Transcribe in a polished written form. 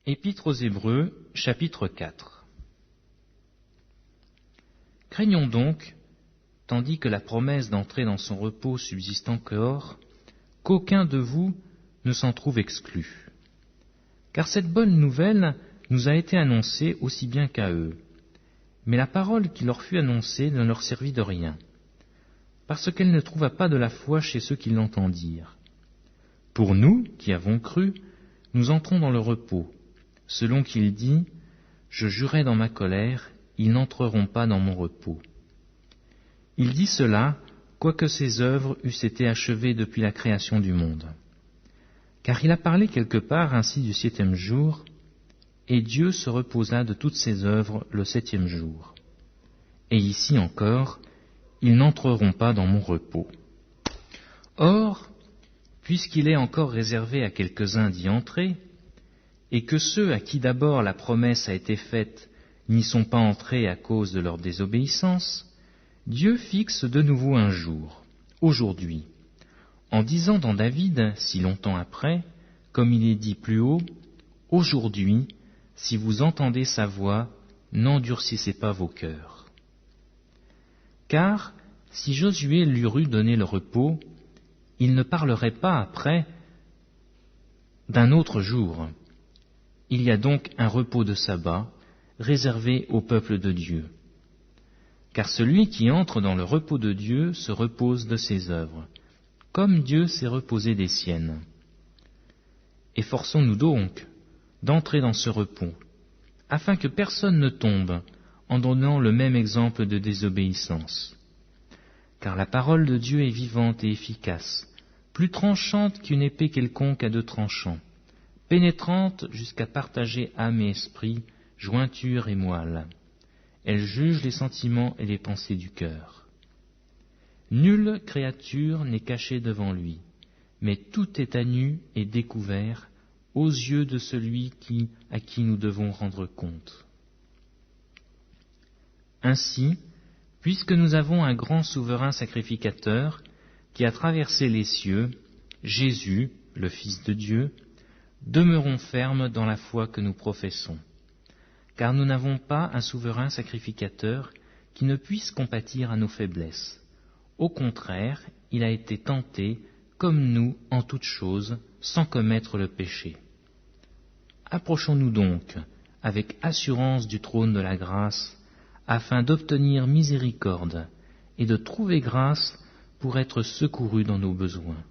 Épître aux Hébreux, chapitre 4. Craignons donc, tandis que la promesse d'entrer dans son repos subsiste encore, qu'aucun de vous ne s'en trouve exclu. Car cette bonne nouvelle nous a été annoncée aussi bien qu'à eux. Mais la parole qui leur fut annoncée ne leur servit de rien, parce qu'elle ne trouva pas de la foi chez ceux qui l'entendirent. Pour nous, qui avons cru, nous entrons dans le repos, selon qu'il dit « Je jurai dans ma colère, ils n'entreront pas dans mon repos. » Il dit cela, quoique ses œuvres eussent été achevées depuis la création du monde. Car il a parlé quelque part ainsi du 7e jour, et Dieu se reposa de toutes ses œuvres le 7e jour. Et ici encore, ils n'entreront pas dans mon repos. Or, puisqu'il est encore réservé à quelques-uns d'y entrer, et que ceux à qui d'abord la promesse a été faite n'y sont pas entrés à cause de leur désobéissance, Dieu fixe de nouveau un jour, aujourd'hui, en disant dans David, si longtemps après, comme il est dit plus haut, « Aujourd'hui, si vous entendez sa voix, n'endurcissez pas vos cœurs. » Car, si Josué leur eût donné le repos, il ne parlerait pas après d'un autre jour. Il y a donc un repos de sabbat réservé au peuple de Dieu. Car celui qui entre dans le repos de Dieu se repose de ses œuvres, comme Dieu s'est reposé des siennes. Efforçons-nous donc d'entrer dans ce repos, afin que personne ne tombe en donnant le même exemple de désobéissance. Car la parole de Dieu est vivante et efficace, plus tranchante qu'une épée quelconque à 2 tranchants, pénétrante jusqu'à partager âme et esprit, jointure et moelle. Elle juge les sentiments et les pensées du cœur. Nulle créature n'est cachée devant lui, mais tout est à nu et découvert aux yeux de celui à qui nous devons rendre compte. Ainsi, puisque nous avons un grand souverain sacrificateur qui a traversé les cieux, Jésus, le Fils de Dieu, demeurons fermes dans la foi que nous professons, car nous n'avons pas un souverain sacrificateur qui ne puisse compatir à nos faiblesses. Au contraire, il a été tenté, comme nous, en toutes choses, sans commettre le péché. Approchons-nous donc, avec assurance du trône de la grâce, afin d'obtenir miséricorde et de trouver grâce pour être secourus dans nos besoins.